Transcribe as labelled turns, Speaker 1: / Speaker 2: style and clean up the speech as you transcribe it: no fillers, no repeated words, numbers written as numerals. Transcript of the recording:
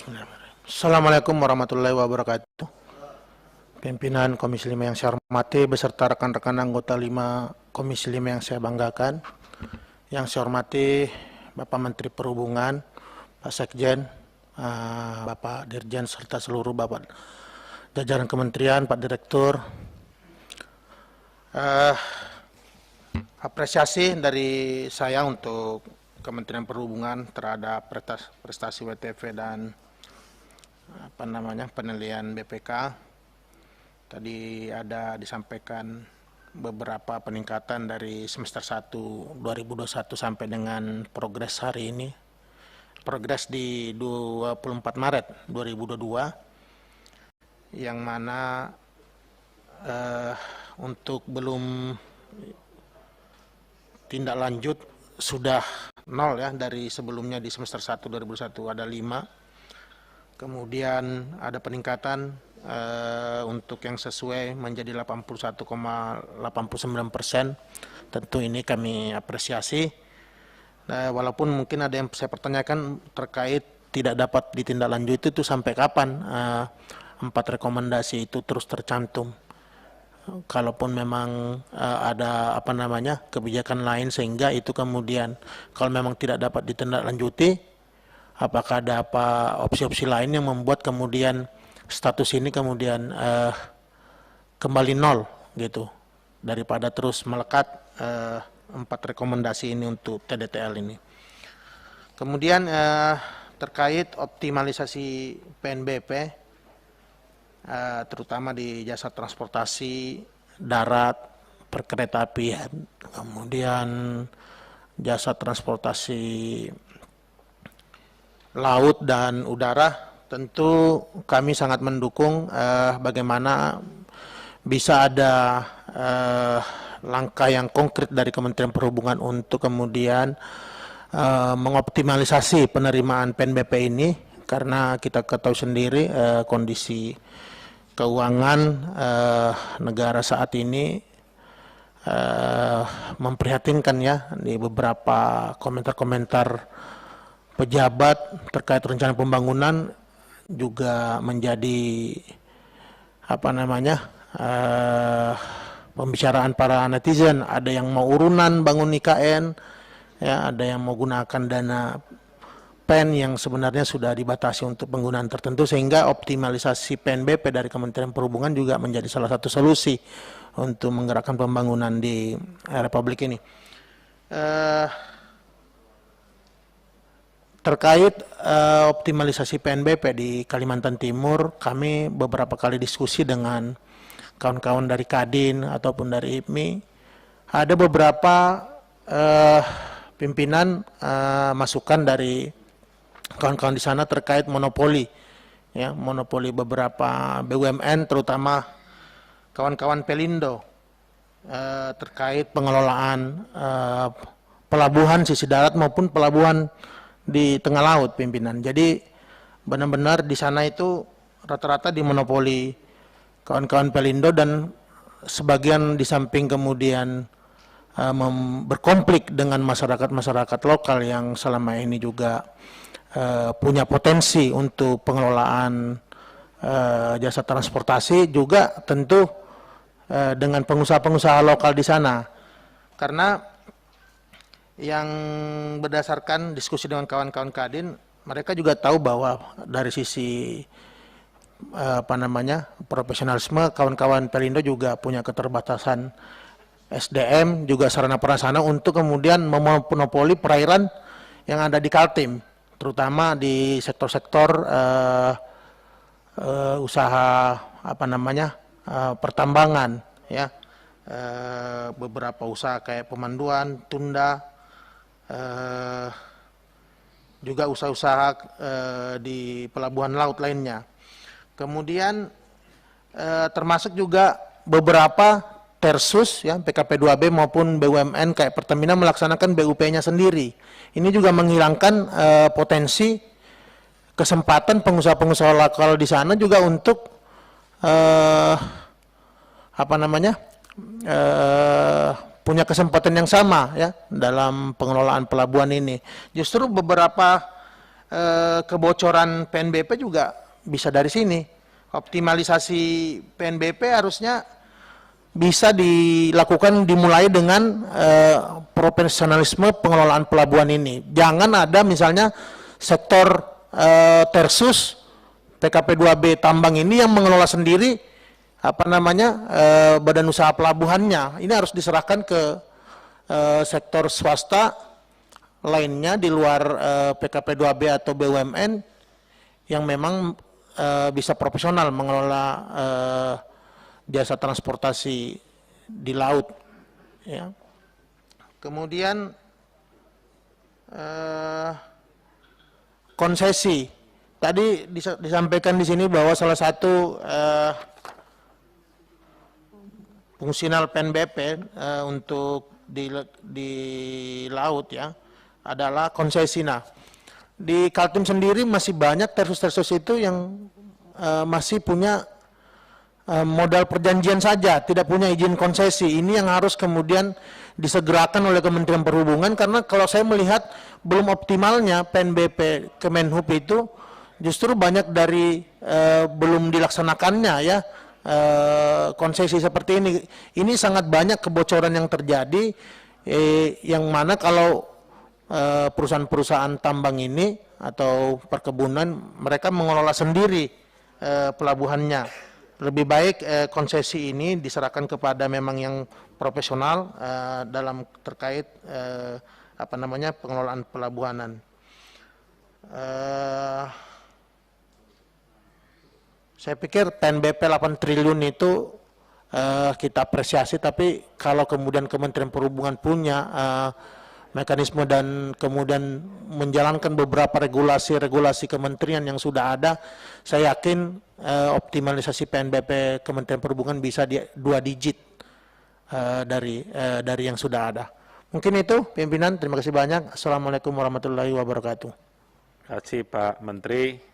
Speaker 1: Bismillahirrahmanirrahim. Assalamualaikum warahmatullahi wabarakatuh. Pimpinan Komisi 5 yang saya hormati beserta rekan-rekan anggota 5 Komisi 5 yang saya banggakan. Yang saya hormati Bapak Menteri Perhubungan, Pak Sekjen, Bapak Dirjen serta seluruh Bapak jajaran kementerian, Pak Direktur. Apresiasi dari saya untuk Kementerian Perhubungan terhadap prestasi WTV dan penilaian BPK. Tadi ada disampaikan beberapa peningkatan dari semester 1 2021 sampai dengan progres hari ini. Progres di 24 Maret 2022 yang mana untuk belum tindak lanjut sudah 0 ya, dari sebelumnya di semester 1 2021 ada 5. Kemudian ada peningkatan untuk yang sesuai menjadi 81,89%. Tentu ini kami apresiasi. Walaupun mungkin ada yang saya pertanyakan terkait tidak dapat ditindaklanjuti itu sampai kapan 4 rekomendasi itu terus tercantum. Kalaupun memang ada kebijakan lain sehingga itu kemudian kalau memang tidak dapat ditindaklanjuti, apakah ada opsi-opsi lain yang membuat kemudian status ini kemudian kembali 0 gitu, daripada terus melekat 4 rekomendasi ini untuk TDTL ini. Kemudian terkait optimalisasi PNBP, terutama di jasa transportasi darat, perkeretaapian, kemudian jasa transportasi laut dan udara, tentu kami sangat mendukung bagaimana bisa ada langkah yang konkret dari Kementerian Perhubungan untuk kemudian mengoptimalisasi penerimaan PNBP ini, karena kita ketahui sendiri kondisi keuangan negara saat ini memprihatinkan ya. Di beberapa komentar-komentar pejabat terkait rencana pembangunan juga menjadi pembicaraan para netizen. Ada yang mau urunan bangun IKN, ya, ada yang mau gunakan dana PEN yang sebenarnya sudah dibatasi untuk penggunaan tertentu, sehingga optimalisasi PNBP dari Kementerian Perhubungan juga menjadi salah satu solusi untuk menggerakkan pembangunan di Republik ini. Terkait optimalisasi PNBP di Kalimantan Timur, kami beberapa kali diskusi dengan kawan-kawan dari Kadin ataupun dari IPMI. Ada beberapa pimpinan masukan dari kawan-kawan di sana terkait monopoli, ya, monopoli beberapa BUMN, terutama kawan-kawan Pelindo terkait pengelolaan pelabuhan sisi darat maupun pelabuhan di tengah laut, pimpinan. Jadi benar-benar di sana itu rata-rata dimonopoli kawan-kawan Pelindo, dan sebagian di samping kemudian berkonflik dengan masyarakat lokal yang selama ini juga punya potensi untuk pengelolaan jasa transportasi, juga tentu dengan pengusaha-pengusaha lokal di sana. Karena yang berdasarkan diskusi dengan kawan-kawan Kadin, mereka juga tahu bahwa dari sisi profesionalisme, kawan-kawan Pelindo juga punya keterbatasan SDM, juga sarana prasarana untuk kemudian memonopoli perairan yang ada di Kaltim, terutama di sektor-sektor usaha pertambangan, ya, beberapa usaha kayak pemanduan, tunda, juga usaha-usaha di pelabuhan laut lainnya. Kemudian termasuk juga beberapa Tersus, ya, PKP 2B maupun BUMN kayak Pertamina melaksanakan BUP-nya sendiri. Ini juga menghilangkan potensi kesempatan pengusaha-pengusaha lokal di sana juga untuk punya kesempatan yang sama, ya, dalam pengelolaan pelabuhan ini. Justru beberapa kebocoran PNBP juga bisa dari sini. Optimalisasi PNBP harusnya bisa dilakukan dimulai dengan profesionalisme pengelolaan pelabuhan ini. Jangan ada misalnya sektor tersus PKP 2B tambang ini yang mengelola sendiri badan usaha pelabuhannya. Ini harus diserahkan ke sektor swasta lainnya di luar PKP 2B atau BUMN yang memang bisa profesional mengelola jasa transportasi di laut. Ya. Kemudian konsesi. Tadi disampaikan di sini bahwa salah satu fungsional PNBP untuk di laut ya adalah konsesi. Nah, di Kaltim sendiri masih banyak tersus-tersus itu yang masih punya modal perjanjian saja, tidak punya izin konsesi. Ini yang harus kemudian disegerakan oleh Kementerian Perhubungan, karena kalau saya melihat belum optimalnya PNBP Kemenhub itu justru banyak dari belum dilaksanakannya ya konsesi seperti ini. Ini sangat banyak kebocoran yang terjadi, yang mana kalau perusahaan-perusahaan tambang ini atau perkebunan mereka mengelola sendiri pelabuhannya. Lebih baik konsesi ini diserahkan kepada memang yang profesional dalam terkait pengelolaan pelabuhanan. Saya pikir PNBP 8 triliun itu kita apresiasi, tapi kalau kemudian Kementerian Perhubungan punya mekanisme dan kemudian menjalankan beberapa regulasi kementerian yang sudah ada, saya yakin optimalisasi PNBP Kementerian Perhubungan bisa di 2 digit dari yang sudah ada. Mungkin itu pimpinan, terima kasih banyak. Assalamualaikum warahmatullahi wabarakatuh.
Speaker 2: Terima kasih Pak Menteri.